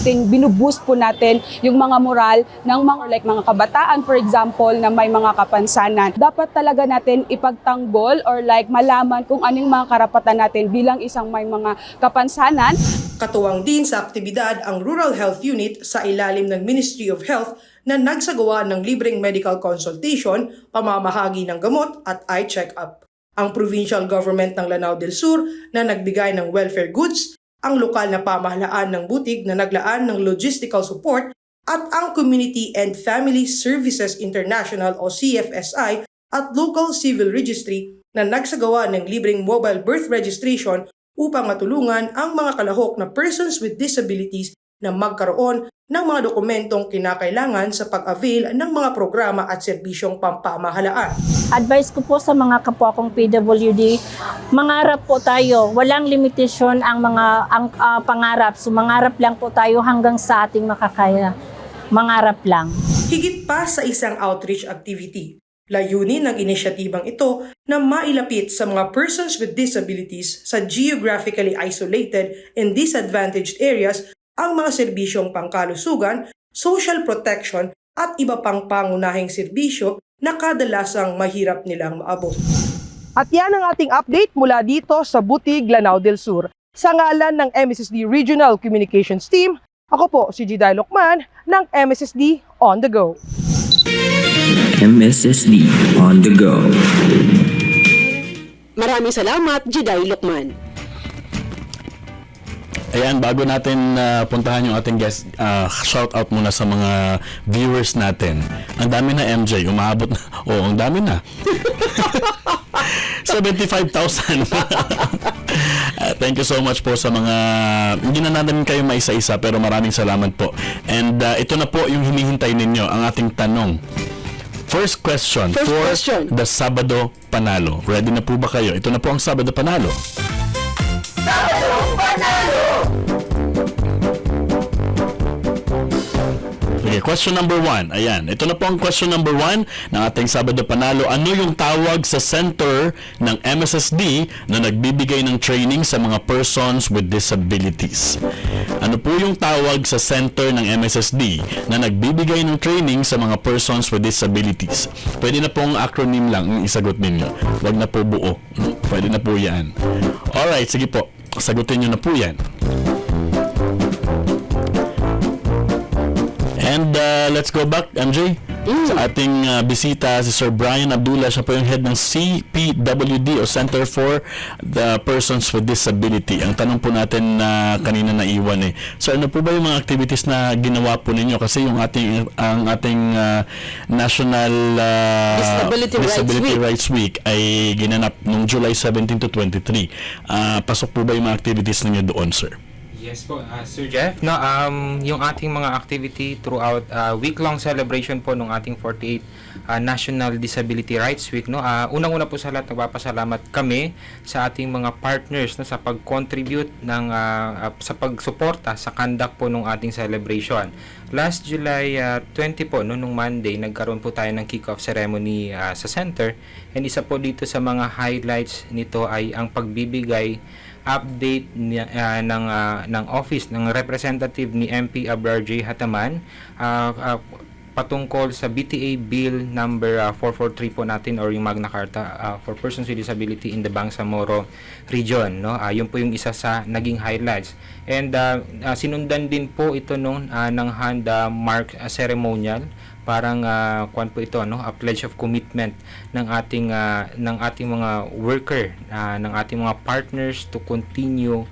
Binuboost po natin yung mga moral ng mga kabataan, for example, na may mga kapansanan. Dapat talaga natin ipagtanggol or malaman kung anong mga karapatan natin bilang isang may mga kapansanan. Katuwang din sa aktibidad ang Rural Health Unit sa ilalim ng Ministry of Health na nagsagawa ng libreng medical consultation, pamamahagi ng gamot at eye check-up. Ang provincial government ng Lanao del Sur na nagbigay ng welfare goods, ang lokal na pamahalaan ng Butig na naglaan ng logistical support at ang Community and Family Services International o CFSI at Local Civil Registry na nagsagawa ng libreng mobile birth registration upang matulungan ang mga kalahok na persons with disabilities na magkaroon ng mga dokumentong kinakailangan sa pag-avail ng mga programa at serbisyong pampamahalaan. Advice ko po sa mga kapwa kong PWD, mangarap po tayo. Walang limitasyon ang pangarap. So mangarap lang po tayo hanggang sa ating makakaya. Mangarap lang. Higit pa sa isang outreach activity, layunin ng inisyatibang ito na mailapit sa mga persons with disabilities sa geographically isolated and disadvantaged areas ang mga serbisyong pangkalusugan, social protection at iba pang pangunahing serbisyo na kadalasang mahirap nilang maabot. At yan ang ating update mula dito sa Butig, Lanao del Sur. Sa ngalan ng MSSD Regional Communications Team, ako po si Jiday Lokman ng MSSD On The Go. MSSD On The Go. Maraming salamat, Jiday Lokman. Ayan, bago natin puntahan yung ating guest, shout out muna sa mga viewers natin. Ang dami na, MJ, umaabot na. Oo, ang dami na. 75,000. Thank you so much po sa mga, hindi na natin kayo maisa-isa, pero maraming salamat po. And ito na po yung hinihintay ninyo, ang ating tanong. First question for the Sabado Panalo. Ready na po ba kayo? Ito na po ang Sabado Panalo. Sabado Panalo! Okay, question number 1. Ayan, ito na po ang question number 1 ng ating Sabado Panalo. Ano yung tawag sa center ng MSSD na nagbibigay ng training sa mga persons with disabilities? Ano po yung tawag sa center ng MSSD na nagbibigay ng training sa mga persons with disabilities? Pwede na pong acronym lang yung isagot ninyo. Huwag na po buo. Pwede na po yan. Alright, sige po. Sagutin nyo na po yan. And let's go back, MJ, sa ating bisita, si Sir Brian Abdullah. Siya po yung head ng CPWD o Center for the Persons with Disability. Ang tanong po natin na kanina naiwan Sir, ano po ba yung mga activities na ginawa po ninyo? Kasi yung ang ating National Disability Rights Week ay ginanap noong July 17 to 23. Pasok po ba yung mga activities ninyo doon, sir? Yes po, Sir Jeff. No, yung ating mga activity throughout week-long celebration po ng ating 48 National Disability Rights Week, no. Unang-una po sa lahat, nagpapasalamat kami sa ating mga partners, no, sa pag-contribute ng sa pagsuporta sa conduct po ng ating celebration. Last July 20 po, no, nung Monday, nagkaroon po tayo ng kick-off ceremony sa center. And isa po dito sa mga highlights nito ay ang pagbibigay update ng office ng representative ni MP Abrar J. Hataman patungkol sa BTA Bill number 443 po natin, or yung Magna Carta for Persons with Disability in the Bangsamoro Region, no. Yun po yung isa sa naging highlights. And sinundan din po ito ng hand mark ceremonial. Parang kwan po ito, no, a pledge of commitment ng ating mga worker, ng ating mga partners to continue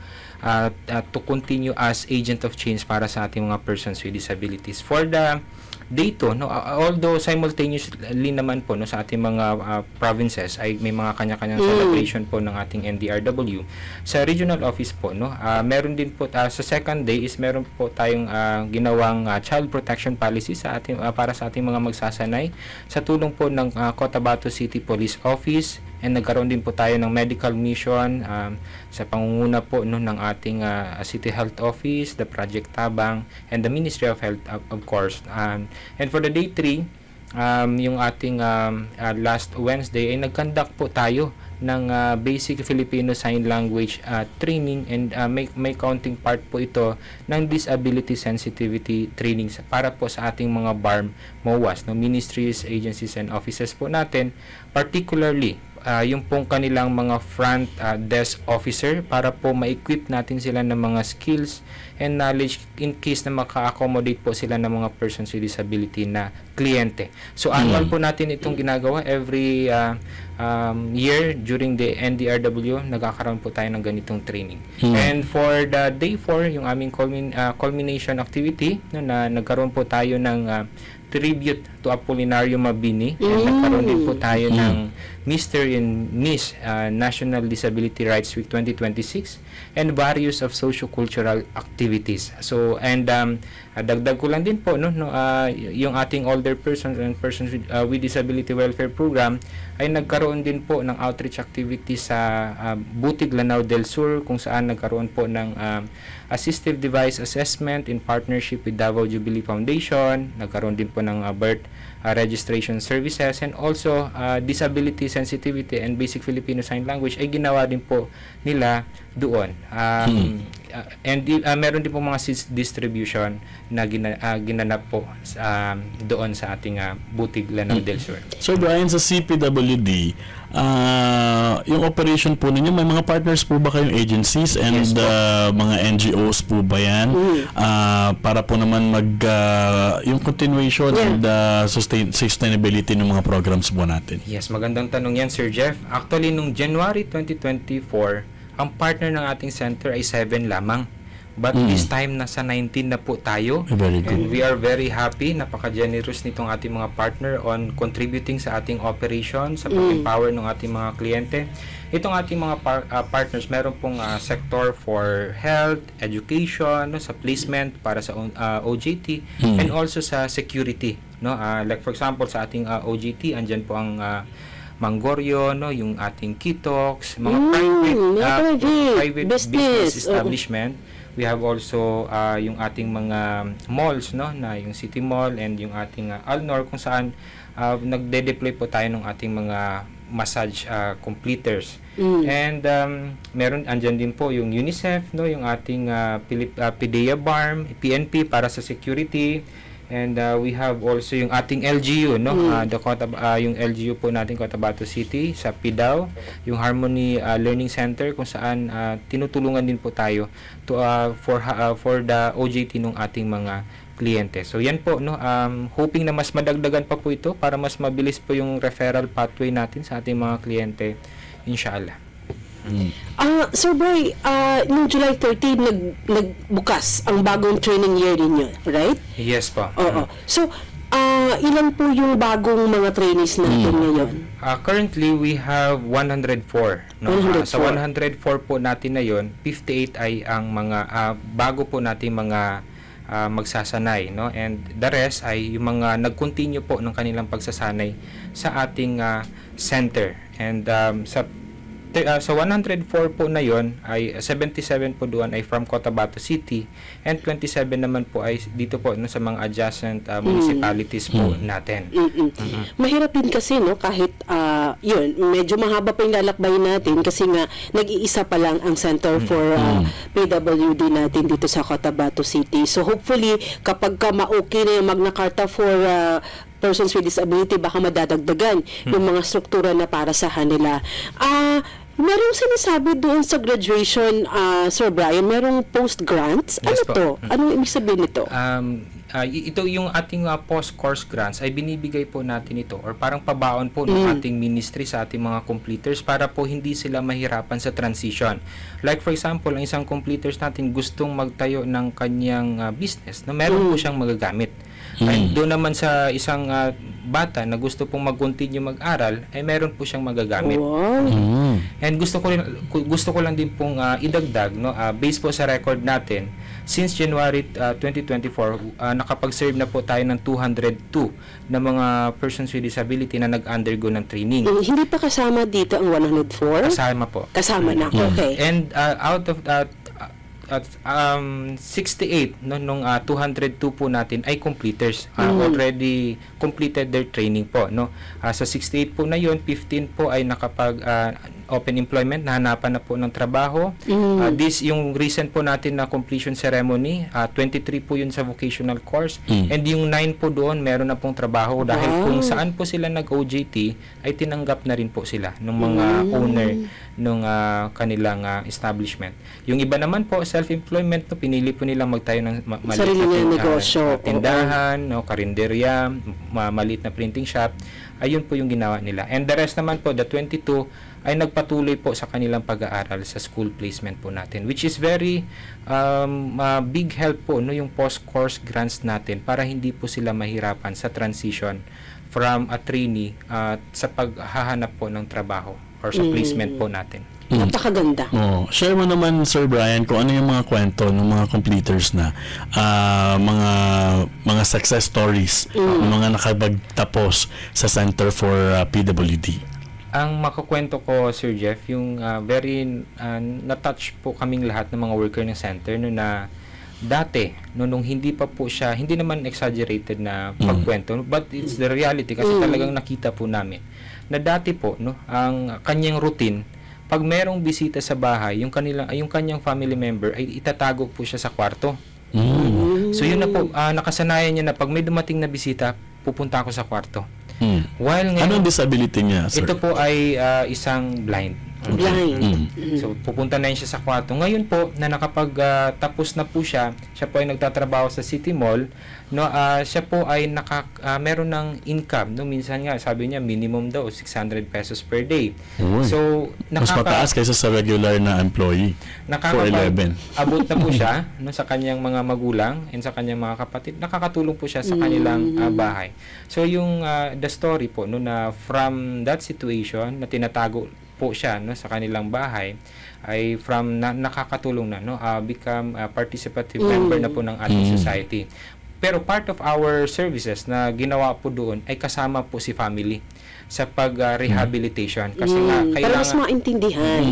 as agent of change para sa ating mga persons with disabilities. For the dito, no, although simultaneously naman po, no, sa ating mga provinces ay may mga kanya-kanyang celebration po ng ating NDRW. Sa regional office po, no, meron din po sa second day is meron po tayong ginawang child protection policy sa ating para sa ating mga magsasanay sa tulong po ng Cotabato City Police Office. And nagkaroon din po tayo ng medical mission sa pangunguna po, no, ng ating City Health Office, the Project Tabang, and the Ministry of Health, of course. And for the day 3, yung ating last Wednesday ay nag-conduct po tayo ng basic Filipino Sign Language training, and may counting part po ito ng disability sensitivity training para po sa ating mga BARM MOAs, no, ministries, agencies, and offices po natin, particularly yung pong kanilang mga front desk officer, para po ma-equip natin sila ng mga skills and knowledge in case na maka-accommodate po sila ng mga persons with disability na kliyente. So annual po natin itong ginagawa every year during the NDRW. Nagkakaroon po tayo ng ganitong training. And for the day 4, yung aming culmination activity, no, na nagkaroon po tayo ng tribute to Apolinario Mabini, and nagkaroon din po tayo ng Mr. and Miss National Disability Rights Week 2026 and various of socio-cultural activities. So and dagdag ko lang din po yung ating older persons and persons with disability welfare program ay nagkaroon din po ng outreach activities sa Butig, Lanao del Sur, kung saan nagkaroon po ng assistive device assessment in partnership with Davao Jubilee Foundation. Nagkaroon din po ng birth registration services, and also disability sensitivity and basic Filipino sign language ay ginawa din po nila doon. And meron din po mga distribution na ginanap po doon sa ating Butig, Lanao del Sur. So Brian, sa CPWD, yung operation po ninyo, may mga partners po ba kayong agencies and mga NGOs po ba yan? Para po naman yung continuation and sustainability ng mga programs po natin. Yes, magandang tanong yan, Sir Jeff. Actually, nung January 2024, ang partner ng ating center ay 7 lamang. But this time, nasa 19 na po tayo. Very good. And we are very happy. Napaka-generous nitong ating mga partner on contributing sa ating operation, sa pag-empower ng ating mga kliyente. Itong ating mga partners, meron pong sector for health, education, sa placement para sa OJT, and also sa security. Like for example, sa ating OJT, andyan po ang Mangoryo, yung ating Kitox, mga private business establishment. We have also yung ating mga malls, na yung City Mall and yung ating Alnor, kung saan nagde-deploy po tayo ng ating mga massage completers. And andyan din po yung UNICEF, yung ating PDEA BARM, PNP para sa security. And we have also yung ating LGU, yung LGU po natin Cotabato City sa PIDAW, yung Harmony Learning Center, kung saan tinutulungan din po tayo for the OJT ng ating mga kliyente. So yan po, hoping na mas madagdagan pa po ito para mas mabilis po yung referral pathway natin sa ating mga kliyente, inshallah. Sir Boy, noong July 13 nagbukas ang bagong training year ninyo, right? Yes po. Oo. So, ilan po yung bagong mga trainees natin ngayon? Currently, we have 104. Sa 104 po natin na yon, 58 ay ang mga bago po natin mga magsasanay, and the rest ay yung mga nag-continue po ng kanilang pagsasanay sa ating center. And sa 104 po na yon ay 77 po doon ay from Cotabato City, and 27 naman po ay dito po sa mga adjacent municipalities po natin. Mahirap din kasi kahit yun, medyo mahaba pa yung lalakbayin natin kasi nga nag-iisa pa lang ang Center for PWD natin dito sa Cotabato City. So hopefully kapag ma-okay na yung Magna Carta for persons with disability, baka madadagdagan yung mga struktura na para sa kanila. Merong sinasabi doon sa graduation, Sir Brian, merong post-grants? Ano to? Anong ibig sabihin nito? Ito yung ating post-course grants ay binibigay po natin ito or parang pabaon po ng ating ministry sa ating mga completers para po hindi sila mahirapan sa transition. Like for example, ang isang completers natin gustong magtayo ng kanyang business na meron po siyang magagamit. And doon naman sa isang bata na gusto pong mag-continue mag-aral, ay meron po siyang magagamit. And gusto ko lang din pong idagdag, based po sa record natin, since January 2024, nakapag-serve na po tayo ng 202 na mga persons with disability na nag-undergo ng training. Hindi pa kasama dito ang 104? Kasama po. Kasama na, okay. And out of that, 68 nung 202 po natin ay completers, already completed their training po, sa 68 po na yon, 15 po ay nakapag open employment, nahanapan na po ng trabaho. This yung recent po natin na completion ceremony, 23 po yun sa vocational course, and yung 9 po doon meron na pong trabaho dahil kung saan po sila nag-OJT ay tinanggap na rin po sila ng mga owner ng kanilang establishment. Yung iba naman po self-employment, pinili po nilang magtayo ng maliit na negosyo, tindahan, karinderya, maliit na printing shop. Ayun po yung ginawa nila. And the rest naman po, the 22 ay nagpatuloy po sa kanilang pag-aaral sa school placement po natin, which is very big help po yung post-course grants natin para hindi po sila mahirapan sa transition from a trainee sa paghahanap po ng trabaho or sa placement po natin. Napakaganda. Share mo naman, Sir Brian, kung ano yung mga kwento ng mga completers na mga success stories ng mga nakapagtapos sa Center for PWD. Ang makakwento ko, Sir Jeff, yung very na-touch po kaming lahat ng mga worker ng center no, na dati, nung hindi pa po siya, hindi naman exaggerated na pagkwento, but it's the reality kasi talagang nakita po namin na dati po, no, ang kanyang routine, pag merong bisita sa bahay, yung kanyang family member ay itatago po siya sa kwarto. So yun na po, nakasanayan niya na pag may dumating na bisita, pupunta ako sa kwarto. While ngayon, anong disability niya, sir? Ito po ay isang blind. So pupunta na yun siya sa kwarto. Ngayon po na nakapagtapos na po siya po ay nagtatrabaho sa City Mall, no, siya po ay meron ng income, no, minsan nga sabi niya minimum daw 600 pesos per day. So mas mataas kaysa sa regular na employee. 411. Abot na po siya no, sa kanyang mga magulang and sa kanyang mga kapatid. Nakakatulong po siya sa kanilang bahay. So yung the story po no, na from that situation na tinatago po siya no, sa kanilang bahay ay from nakakatulong na no, become a participative member na po ng ating society. Pero part of our services na ginawa po doon ay kasama po si family sa pag-rehabilitation kasi nga para mas maintindihan.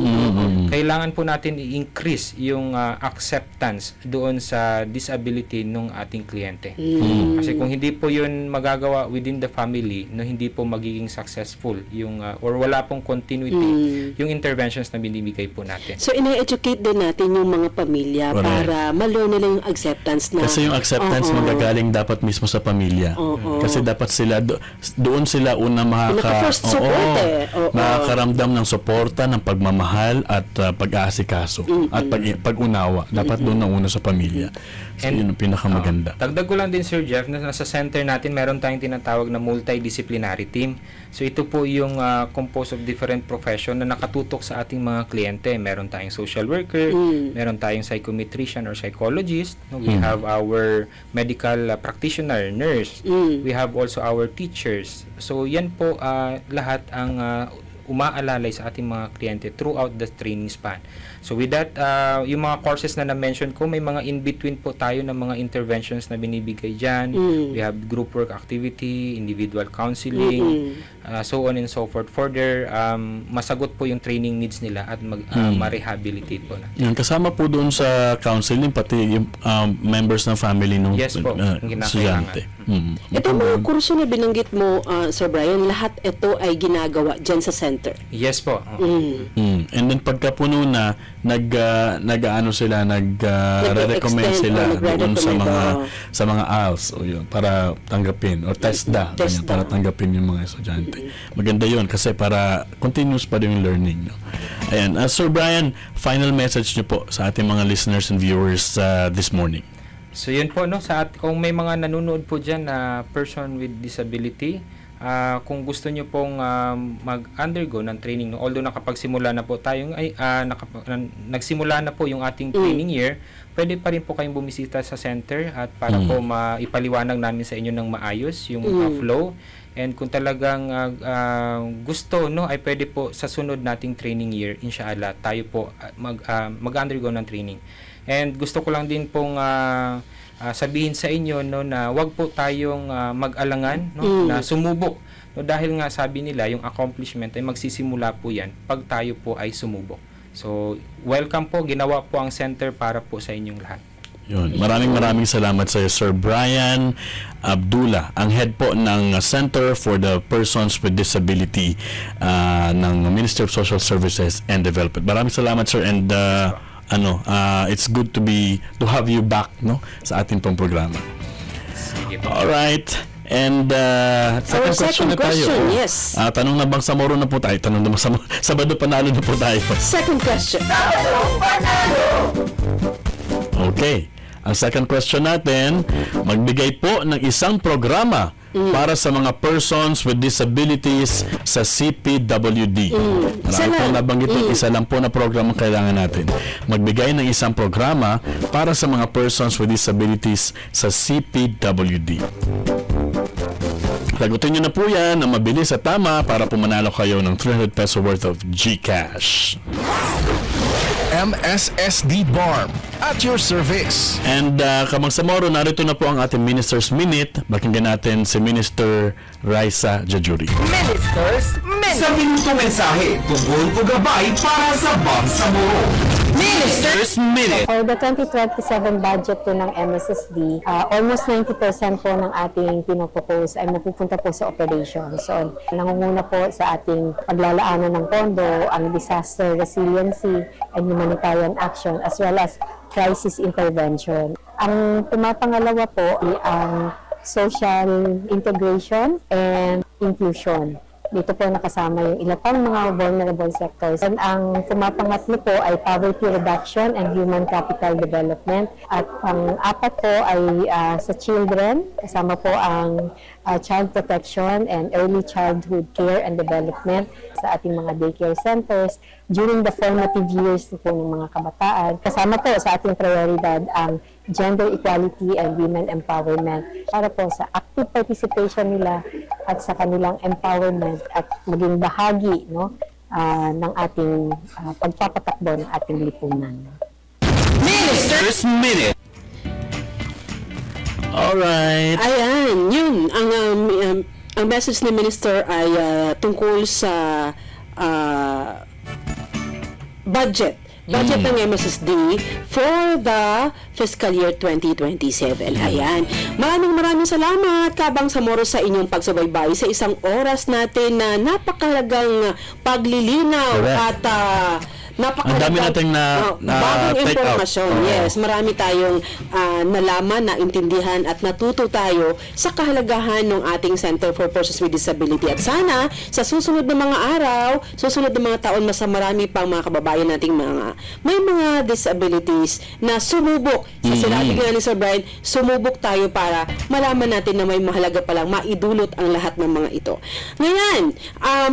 Kailangan po natin i-increase yung acceptance doon sa disability ng ating kliyente. Kasi kung hindi po yun magagawa within the family, no, hindi po magiging successful yung or wala pong continuity yung interventions na binibigay po natin. So ina-educate din natin yung mga pamilya para ma-learn nila yung acceptance na kasi yung acceptance magagaling dapat mismo sa pamilya. Kasi dapat sila doon sila una makakaramdam ng suporta, ng pagmamahal at pag-aasikaso at pag-unawa. Dapat doon na una sa pamilya. So yun ang pinakamaganda. Dagdag ko lang din, Sir Jeff, na nasa center natin meron tayong tinatawag na multidisciplinary team. So ito po yung composed of different profession na nakatutok sa ating mga kliyente. Meron tayong social worker, meron tayong psychometrician or psychologist, no? We have our medical practitioner, nurse. We have also our teachers. So yan po lahat ang umaalalay sa ating mga kliyente throughout the training span. So with that, yung mga courses na na-mention ko, may mga in-between po tayo ng mga interventions na binibigay dyan. We have group work activity, individual counseling, so on and so forth. Further, masagot po yung training needs nila at ma-rehabilitate po na. Yan, kasama po doon sa counseling, pati yung members ng family ng estudyante. Ito mga kurso na binanggit mo, Sir Brian, lahat ito ay ginagawa dyan sa center. Yes po. And then pagka puno na, nag-recommend sila doon sa mga ALS o yun, para tanggapin o TESDA para tanggapin yung mga estudyante. Maganda yun kasi para continuous pa din yung learning. No? Ayan, Sir Brian, final message niyo po sa ating mga listeners and viewers this morning. So yun po, no, kung may mga nanonood po dyan na person with disability, kung gusto nyo pong mag-undergo ng training, no, although nakapagsimula na po tayong nagsimula na po yung ating training year, pwede pa rin po kayong bumisita sa center at para po maipaliwanag namin sa inyo ng maayos yung flow. And kung talagang gusto, no, ay pwede po sa sunod nating training year, inshallah, tayo po mag-undergo ng training. And gusto ko lang din pong sabihin sa inyo, no, na wag po tayong mag-alangan, no, na sumubok. No, dahil nga sabi nila, yung accomplishment ay magsisimula po yan pag tayo po ay sumubok. So, welcome po. Ginawa po ang center para po sa inyong lahat. Yun. Maraming salamat sa iyo, Sir Brian Abdullah, ang head po ng Center for the Persons with Disability ng Ministry of Social Services and Development. Maraming salamat, sir, and it's good to have you back, no, sa ating pong programa. All right. And second question na tayo. Yes. Tanong na bang Samoro na po tayo? Tanong na bang Sabado panalo na po tayo? Second question. Okay. Ang second question natin, magbigay po ng isang programa para sa mga persons with disabilities sa CPWD. Marami pong nabanggit ng isa lang po na programa kailangan natin. Magbigay ng isang programa para sa mga persons with disabilities sa CPWD. Sagutin nyo na po yan na mabilis at tama para pumanalo kayo ng 300 peso worth of GCash. MSSD BARM at your service. And Kamangsamoro, narito na po ang ating Minister's Minute. Pakinggan natin si Minister Raisa Jajuri. Minister's Minute. Sa minuto mensahe, tungkol o gabay para sa Bangsamoro. Minister's Minute. For the 2027 budget po ng MSSD, almost 90% po ng ating pinopropose ay mapupunta po sa operations. So, nangunguna po sa ating paglalaanan ng pondo, ang disaster resiliency and humanitarian action as well as crisis intervention. Ang pumapangalawa po ay ang social integration and inclusion. Dito po nakasama yung ilang pang mga vulnerable sectors. And ang pumapangatlo po ay poverty reduction and human capital development. At pang-apat po ay sa children, kasama po ang child protection and early childhood care and development sa ating mga daycare centers during the formative years po ng mga kabataan. Kasama po sa ating prioridad ang gender equality and women empowerment para po sa active participation nila at sa kanilang empowerment at maging bahagi ng ating pagpapatakbo ng ating lipunan. Minister's Minute. Alright. Ayan, yun. Ang message ni Minister ay tungkol sa budget ng MSSD for the fiscal year 2027. Ayan. Maraming salamat, Kabangsamoro, sa inyong pagsubaybay sa isang oras natin na napakahalagang paglilinaw at Ang dami nating bagong take impormasyon. out. Yes, marami tayong nalaman, naintindihan at natuto tayo sa kahalagahan ng ating Center for Persons with Disability. At sana sa susunod na mga araw, susunod na mga taon, mas marami pang mga kababayan nating may mga disabilities na sumubok. Sa sinabi nga ni Sir Brian, sumubok tayo para malaman natin na may mahalaga palang maidulot ang lahat ng mga ito. Ngayon,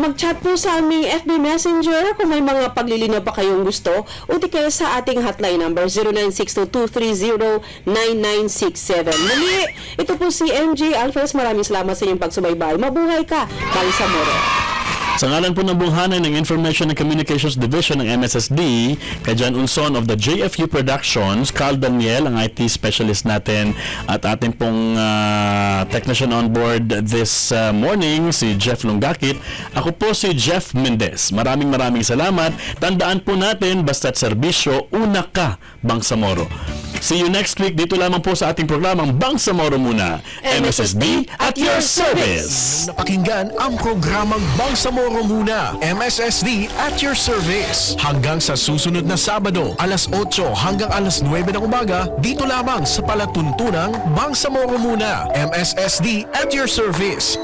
mag-chat po sa aming FB Messenger kung may mga paglilinaw pa kayong gusto, o di kaya sa ating hotline number 0962-230-9967. Muli, ito po si MJ Alfres. Maraming salamat sa inyong pagsubaybay. Mabuhay ka, Bangsamoro. Sa ngalan po ng bunghanan ng Information and Communications Division ng MSSD, kay John Unson of the JFU Productions, Carl Daniel, ang IT specialist natin, at ating pong technician on board this morning, si Jeff Lungakit. Ako po si Jeff Mendez. Maraming salamat. Tandaan po natin, basta't serbisyo, una ka, Bangsamoro. See you next week dito lamang po sa ating programang Bangsamoro Muna, MSSD at your service. Napakinggan ang programang Bangsamoro Muna, MSSD at your service. Hanggang sa susunod na Sabado, alas 8 hanggang alas 9 ng umaga, dito lamang sa palatuntunang Bangsamoro Muna, MSSD at your service.